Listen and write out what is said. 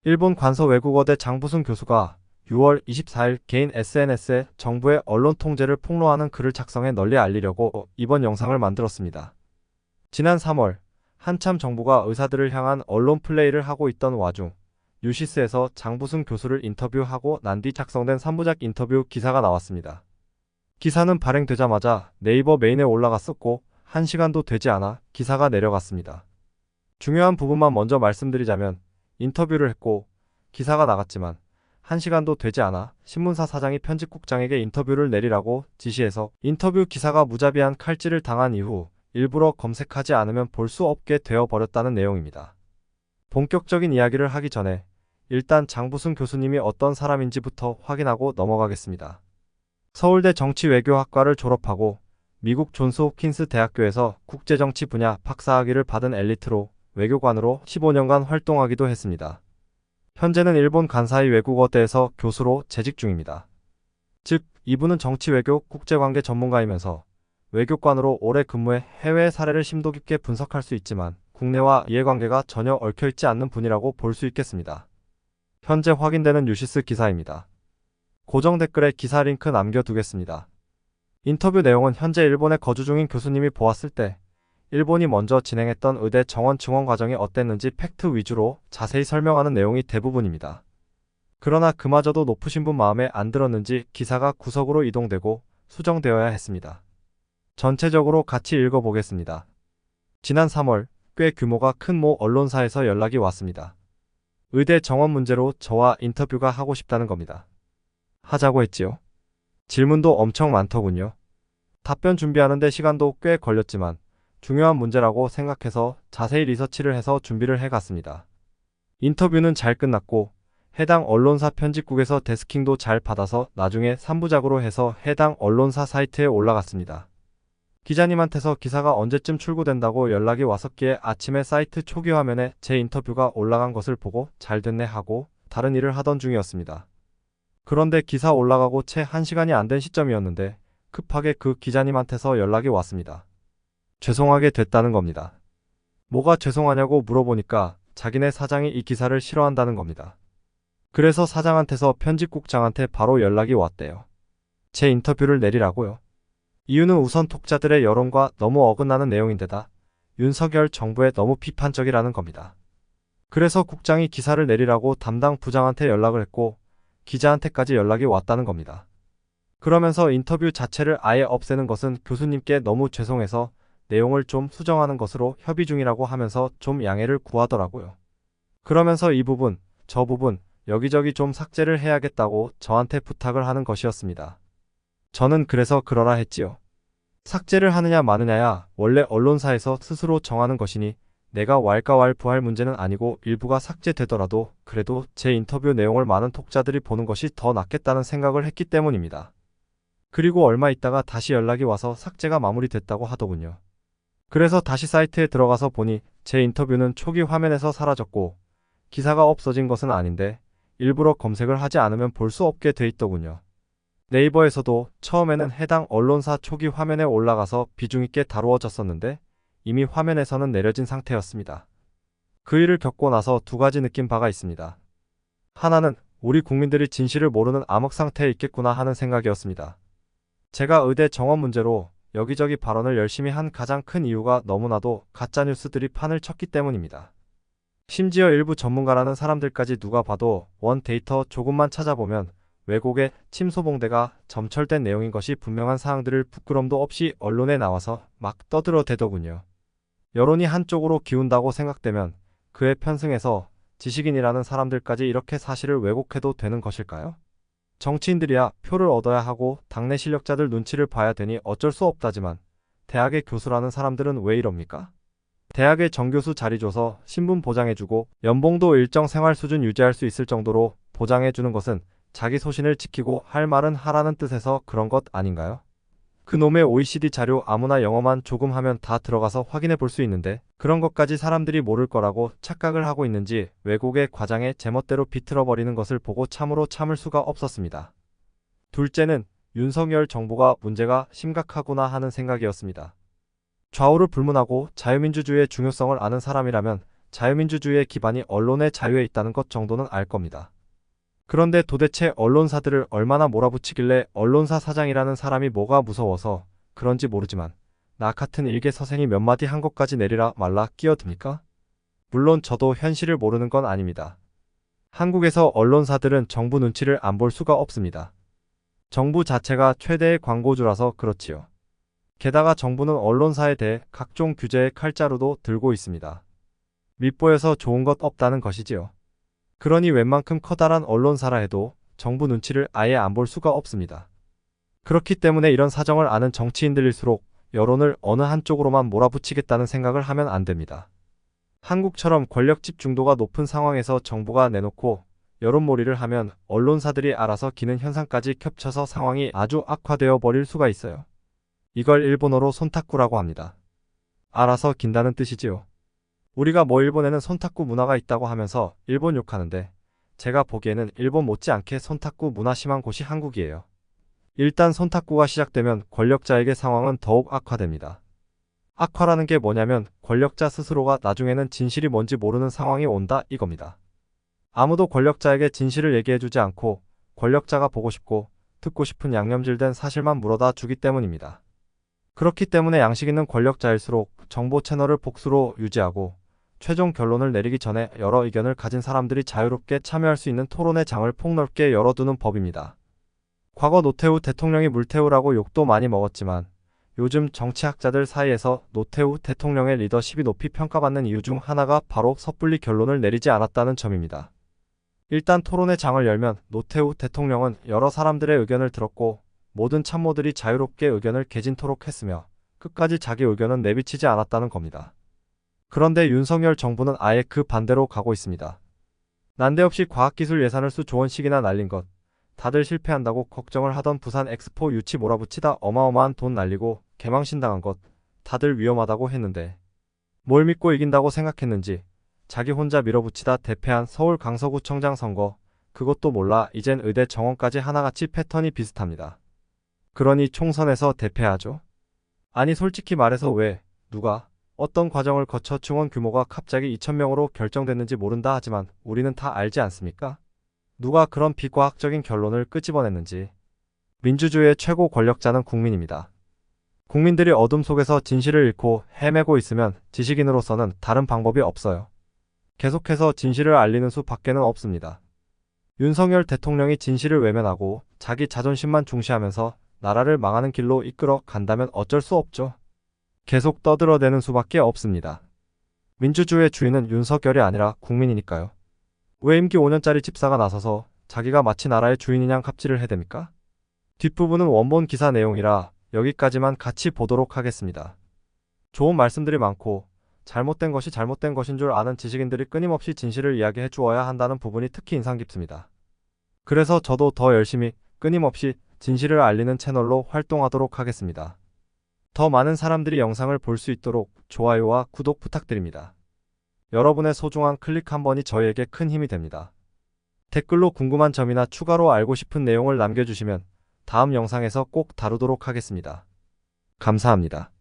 일본 관서 외국어대 장부승 교수가 6월 24일 개인 SNS에 정부의 언론 통제를 폭로하는 글을 작성해 널리 알리려고 이번 영상을 만들었습니다. 지난 3월 한참 정부가 의사들을 향한 언론 플레이를 하고 있던 와중 유시스에서 장부승 교수를 인터뷰하고 난 뒤 작성된 3부작 인터뷰 기사가 나왔습니다. 기사는 발행되자마자 네이버 메인에 올라갔었고 1시간도 되지 않아 기사가 내려갔습니다. 중요한 부분만 먼저 말씀드리자면 인터뷰를 했고 기사가 나갔지만 1시간도 되지 않아 신문사 사장이 편집국장에게 인터뷰를 내리라고 지시해서 인터뷰 기사가 무자비한 칼질을 당한 이후 일부러 검색하지 않으면 볼 수 없게 되어버렸다는 내용입니다. 본격적인 이야기를 하기 전에 일단 장부승 교수님이 어떤 사람인지부터 확인하고 넘어가겠습니다. 서울대 정치외교학과를 졸업하고 미국 존스 홉킨스 대학교에서 국제정치 분야 박사학위를 받은 엘리트로 외교관으로 15년간 활동하기도 했습니다. 현재는 일본 간사이 외국어대에서 교수로 재직 중입니다. 즉, 이분은 정치외교 국제관계 전문가이면서 외교관으로 오래 근무해 해외 사례를 심도 깊게 분석할 수 있지만 국내와 이해관계가 전혀 얽혀있지 않는 분이라고 볼 수 있겠습니다. 현재 확인되는 유시스 기사입니다. 고정 댓글에 기사 링크 남겨두겠습니다. 인터뷰 내용은 현재 일본에 거주 중인 교수님이 보았을 때 일본이 먼저 진행했던 의대 정원 증원 과정이 어땠는지 팩트 위주로 자세히 설명하는 내용이 대부분입니다. 그러나 그마저도 높으신 분 마음에 안 들었는지 기사가 구석으로 이동되고 수정되어야 했습니다. 전체적으로 같이 읽어보겠습니다. 지난 3월 꽤 규모가 큰 모 언론사에서 연락이 왔습니다. 의대 정원 문제로 저와 인터뷰가 하고 싶다는 겁니다. 하자고 했지요. 질문도 엄청 많더군요. 답변 준비하는데 시간도 꽤 걸렸지만 중요한 문제라고 생각해서 자세히 리서치를 해서 준비를 해갔습니다. 인터뷰는 잘 끝났고 해당 언론사 편집국에서 데스킹도 잘 받아서 나중에 3부작으로 해서 해당 언론사 사이트에 올라갔습니다. 기자님한테서 기사가 언제쯤 출고된다고 연락이 왔었기에 아침에 사이트 초기 화면에 제 인터뷰가 올라간 것을 보고 잘 됐네 하고 다른 일을 하던 중이었습니다. 그런데 기사 올라가고 채 1시간이 안 된 시점이었는데 급하게 그 기자님한테서 연락이 왔습니다. 죄송하게 됐다는 겁니다. 뭐가 죄송하냐고 물어보니까 자기네 사장이 이 기사를 싫어한다는 겁니다. 그래서 사장한테서 편집국장한테 바로 연락이 왔대요. 제 인터뷰를 내리라고요. 이유는 우선 독자들의 여론과 너무 어긋나는 내용인데다 윤석열 정부에 너무 비판적이라는 겁니다. 그래서 국장이 기사를 내리라고 담당 부장한테 연락을 했고 기자한테까지 연락이 왔다는 겁니다. 그러면서 인터뷰 자체를 아예 없애는 것은 교수님께 너무 죄송해서 내용을 좀 수정하는 것으로 협의 중이라고 하면서 좀 양해를 구하더라고요. 그러면서 이 부분, 저 부분, 여기저기 좀 삭제를 해야겠다고 저한테 부탁을 하는 것이었습니다. 저는 그래서 그러라 했지요. 삭제를 하느냐 마느냐야 원래 언론사에서 스스로 정하는 것이니 내가 왈가왈부할 문제는 아니고 일부가 삭제되더라도 그래도 제 인터뷰 내용을 많은 독자들이 보는 것이 더 낫겠다는 생각을 했기 때문입니다. 그리고 얼마 있다가 다시 연락이 와서 삭제가 마무리됐다고 하더군요. 그래서 다시 사이트에 들어가서 보니 제 인터뷰는 초기 화면에서 사라졌고 기사가 없어진 것은 아닌데 일부러 검색을 하지 않으면 볼 수 없게 돼 있더군요. 네이버에서도 처음에는 해당 언론사 초기 화면에 올라가서 비중 있게 다루어졌었는데 이미 화면에서는 내려진 상태였습니다. 그 일을 겪고 나서 두 가지 느낀 바가 있습니다. 하나는 우리 국민들이 진실을 모르는 암흑 상태에 있겠구나 하는 생각이었습니다. 제가 의대 정원 문제로 여기저기 발언을 열심히 한 가장 큰 이유가 너무나도 가짜뉴스들이 판을 쳤기 때문입니다. 심지어 일부 전문가라는 사람들까지 누가 봐도 원 데이터 조금만 찾아보면 왜곡의 침소봉대가 점철된 내용인 것이 분명한 사항들을 부끄럼도 없이 언론에 나와서 막 떠들어대더군요. 여론이 한쪽으로 기운다고 생각되면 그에 편승해서 지식인이라는 사람들까지 이렇게 사실을 왜곡해도 되는 것일까요? 정치인들이야 표를 얻어야 하고 당내 실력자들 눈치를 봐야 되니 어쩔 수 없다지만 대학의 교수라는 사람들은 왜 이럽니까? 대학에 정교수 자리 줘서 신분 보장해주고 연봉도 일정 생활 수준 유지할 수 있을 정도로 보장해주는 것은 자기 소신을 지키고 할 말은 하라는 뜻에서 그런 것 아닌가요? 그놈의 OECD 자료 아무나 영어만 조금 하면 다 들어가서 확인해 볼 수 있는데 그런 것까지 사람들이 모를 거라고 착각을 하고 있는지 왜곡의 과장에 제멋대로 비틀어버리는 것을 보고 참으로 참을 수가 없었습니다. 둘째는 윤석열 정부가 문제가 심각하구나 하는 생각이었습니다. 좌우를 불문하고 자유민주주의의 중요성을 아는 사람이라면 자유민주주의의 기반이 언론의 자유에 있다는 것 정도는 알 겁니다. 그런데 도대체 언론사들을 얼마나 몰아붙이길래 언론사 사장이라는 사람이 뭐가 무서워서 그런지 모르지만 나 같은 일개 서생이 몇 마디 한 것까지 내리라 말라 끼어듭니까? 물론 저도 현실을 모르는 건 아닙니다. 한국에서 언론사들은 정부 눈치를 안 볼 수가 없습니다. 정부 자체가 최대의 광고주라서 그렇지요. 게다가 정부는 언론사에 대해 각종 규제의 칼자루도 들고 있습니다. 밉보여서 좋은 것 없다는 것이지요. 그러니 웬만큼 커다란 언론사라 해도 정부 눈치를 아예 안 볼 수가 없습니다. 그렇기 때문에 이런 사정을 아는 정치인들일수록 여론을 어느 한쪽으로만 몰아붙이겠다는 생각을 하면 안 됩니다. 한국처럼 권력 집중도가 높은 상황에서 정부가 내놓고 여론몰이를 하면 언론사들이 알아서 기는 현상까지 겹쳐서 상황이 아주 악화되어 버릴 수가 있어요. 이걸 일본어로 손탁구라고 합니다. 알아서 긴다는 뜻이지요. 우리가 뭐 일본에는 손탁구 문화가 있다고 하면서 일본 욕하는데 제가 보기에는 일본 못지않게 손탁구 문화 심한 곳이 한국이에요. 일단 손탁구가 시작되면 권력자에게 상황은 더욱 악화됩니다. 악화라는 게 뭐냐면 권력자 스스로가 나중에는 진실이 뭔지 모르는 상황이 온다 이겁니다. 아무도 권력자에게 진실을 얘기해주지 않고 권력자가 보고 싶고 듣고 싶은 양념질된 사실만 물어다 주기 때문입니다. 그렇기 때문에 양식 있는 권력자일수록 정보 채널을 복수로 유지하고 최종 결론을 내리기 전에 여러 의견을 가진 사람들이 자유롭게 참여할 수 있는 토론의 장을 폭넓게 열어두는 법입니다. 과거 노태우 대통령이 물태우라고 욕도 많이 먹었지만 요즘 정치학자들 사이에서 노태우 대통령의 리더십이 높이 평가받는 이유 중 하나가 바로 섣불리 결론을 내리지 않았다는 점입니다. 일단 토론의 장을 열면 노태우 대통령은 여러 사람들의 의견을 들었고 모든 참모들이 자유롭게 의견을 개진토록 했으며 끝까지 자기 의견은 내비치지 않았다는 겁니다. 그런데 윤석열 정부는 아예 그 반대로 가고 있습니다. 난데없이 과학기술 예산을 수조 원씩이나 날린 것, 다들 실패한다고 걱정을 하던 부산 엑스포 유치 몰아붙이다 어마어마한 돈 날리고 개망신당한 것, 다들 위험하다고 했는데 뭘 믿고 이긴다고 생각했는지 자기 혼자 밀어붙이다 대패한 서울 강서구청장 선거, 그것도 몰라 이젠 의대 정원까지 하나같이 패턴이 비슷합니다. 그러니 총선에서 대패하죠? 아니 솔직히 말해서 왜, 누가, 어떤 과정을 거쳐 충원 규모가 갑자기 2,000명으로 결정됐는지 모른다 하지만 우리는 다 알지 않습니까? 누가 그런 비과학적인 결론을 끄집어냈는지. 민주주의의 최고 권력자는 국민입니다. 국민들이 어둠 속에서 진실을 잃고 헤매고 있으면 지식인으로서는 다른 방법이 없어요. 계속해서 진실을 알리는 수밖에는 없습니다. 윤석열 대통령이 진실을 외면하고 자기 자존심만 중시하면서 나라를 망하는 길로 이끌어 간다면 어쩔 수 없죠. 계속 떠들어대는 수밖에 없습니다. 민주주의의 주인은 윤석열이 아니라 국민이니까요. 왜 임기 5년짜리 집사가 나서서 자기가 마치 나라의 주인이냥 갑질을 해댑니까? 뒷부분은 원본 기사 내용이라 여기까지만 같이 보도록 하겠습니다. 좋은 말씀들이 많고 잘못된 것이 잘못된 것인 줄 아는 지식인들이 끊임없이 진실을 이야기해 주어야 한다는 부분이 특히 인상 깊습니다. 그래서 저도 더 열심히 끊임없이 진실을 알리는 채널로 활동하도록 하겠습니다. 더 많은 사람들이 영상을 볼 수 있도록 좋아요와 구독 부탁드립니다. 여러분의 소중한 클릭 한 번이 저희에게 큰 힘이 됩니다. 댓글로 궁금한 점이나 추가로 알고 싶은 내용을 남겨주시면 다음 영상에서 꼭 다루도록 하겠습니다. 감사합니다.